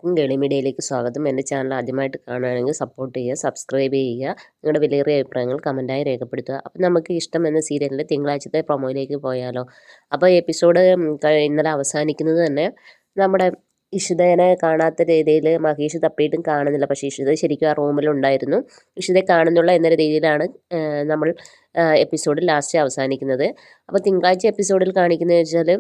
ഗണി മീഡിയയിലേക്ക് സ്വാഗതം. എൻ്റെ ചാനൽ ആദ്യമായിട്ട് കാണുകയാണെങ്കിൽ സപ്പോർട്ട് ചെയ്യുക, സബ്സ്ക്രൈബ് ചെയ്യുക, നിങ്ങളുടെ വിലയേറിയ അഭിപ്രായങ്ങൾ കമൻറ്റായി രേഖപ്പെടുത്തുക. അപ്പം നമുക്ക് ഇഷ്ടം എന്ന സീരിയലിൻ്റെ തിങ്കളാഴ്ചത്തെ പ്രൊമോയിലേക്ക് പോയാലോ? അപ്പോൾ എപ്പിസോഡ് ഇന്നലെ അവസാനിക്കുന്നത് തന്നെ നമ്മുടെ ഇഷിതേനെ കാണാത്ത രീതിയിൽ മഹേഷ് തപ്പിയിട്ടും കാണുന്നില്ല. പക്ഷേ ഇഷിത ശരിക്കും ആ റൂമിലുണ്ടായിരുന്നു. ഇഷിതയെ കാണുന്നുള്ള എന്ന രീതിയിലാണ് നമ്മൾ എപ്പിസോഡ് ലാസ്റ്റ് അവസാനിക്കുന്നത്. അപ്പോൾ തിങ്കളാഴ്ച എപ്പിസോഡിൽ കാണിക്കുന്നത് വെച്ചാൽ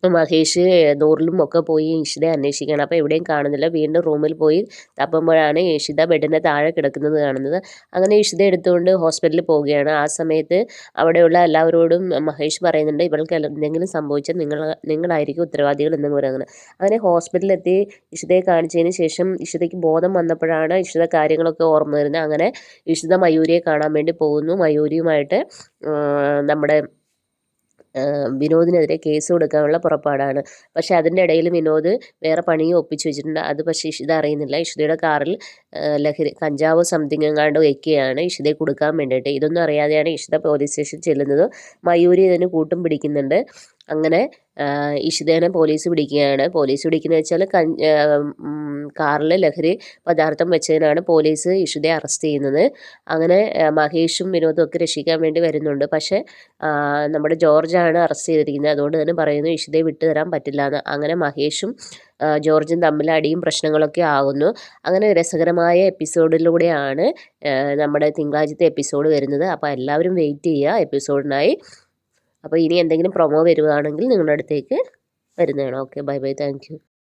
മഹേഷ് ഡോറിലും ഒക്കെ പോയി ഇഷിതയെ അന്വേഷിക്കുകയാണ്. അപ്പോൾ എവിടെയും കാണുന്നില്ല. വീണ്ടും റൂമിൽ പോയി തപ്പുമ്പോഴാണ് ഇഷിത ബെഡിൻ്റെ താഴെ കിടക്കുന്നത് കാണുന്നത്. അങ്ങനെ ഇഷിത എടുത്തുകൊണ്ട് ഹോസ്പിറ്റലിൽ പോവുകയാണ്. ആ സമയത്ത് അവിടെയുള്ള എല്ലാവരോടും മഹേഷ് പറയുന്നുണ്ട്, ഇവൾക്ക് എന്തെങ്കിലും സംഭവിച്ചാൽ നിങ്ങളായിരിക്കും ഉത്തരവാദികൾ എന്ന് പറയുന്നത്. അങ്ങനെ ഹോസ്പിറ്റലിലെത്തി ഇഷിതയെ കാണിച്ചതിന് ശേഷം ഇഷിതയ്ക്ക് ബോധം വന്നപ്പോഴാണ് ഇഷിത കാര്യങ്ങളൊക്കെ ഓർമ്മ വരുന്നത്. അങ്ങനെ ഇഷിത മയൂരിയെ കാണാൻ വേണ്ടി പോകുന്നു. മയൂരിയുമായിട്ട് നമ്മുടെ വിനോദിനെതിരെ കേസ് കൊടുക്കാനുള്ള പുറപ്പാടാണ്. പക്ഷേ അതിൻ്റെ ഇടയിൽ വിനോദ് വേറെ പണിയും ഒപ്പിച്ച് വെച്ചിട്ടുണ്ട്. അത് പക്ഷേ ഇഷിത അറിയുന്നില്ല. ഇഷിതയുടെ കാറിൽ കഞ്ചാവോ സംതിങ് എങ്ങാണ്ട് വയ്ക്കുകയാണ് ഇഷിതയെ കൊടുക്കാൻ വേണ്ടിയിട്ട്. ഇതൊന്നും അറിയാതെയാണ് ഇഷിത പോലീസ് സ്റ്റേഷനിൽ ചെല്ലുന്നത്. മയൂരി ഇതിന് കൂട്ടും പിടിക്കുന്നുണ്ട്. അങ്ങനെ ഇഷിതേനെ പോലീസ് പിടിക്കുകയാണ്. പോലീസ് പിടിക്കുന്നത് വെച്ചാൽ കാറിൽ ലഹരി പദാർത്ഥം വെച്ചതിനാണ് പോലീസ് ഇഷിതയെ അറസ്റ്റ് ചെയ്യുന്നത്. അങ്ങനെ മഹേഷും വിനോദും ഒക്കെ രക്ഷിക്കാൻ വേണ്ടി വരുന്നുണ്ട്. പക്ഷേ നമ്മുടെ ജോർജാണ് അറസ്റ്റ് ചെയ്തിരിക്കുന്നത്. അതുകൊണ്ട് തന്നെ പറയുന്നു ഇഷിതയെ വിട്ടുതരാൻ പറ്റില്ല എന്ന്. അങ്ങനെ മഹേഷും ജോർജും തമ്മിൽ അടിയും പ്രശ്നങ്ങളൊക്കെ ആകുന്നു. അങ്ങനെ രസകരമായ എപ്പിസോഡിലൂടെയാണ് നമ്മുടെ തിങ്കളാഴ്ചത്തെ എപ്പിസോഡ് വരുന്നത്. അപ്പോൾ എല്ലാവരും വെയിറ്റ് ചെയ്യുക എപ്പിസോഡിനായി. അപ്പോൾ ഇനി എന്തെങ്കിലും പ്രൊമോ വരുവാണെങ്കിൽ നിങ്ങളുടെ അടുത്തേക്ക് വരുന്നതാണ്. Okay, bye bye, thank you.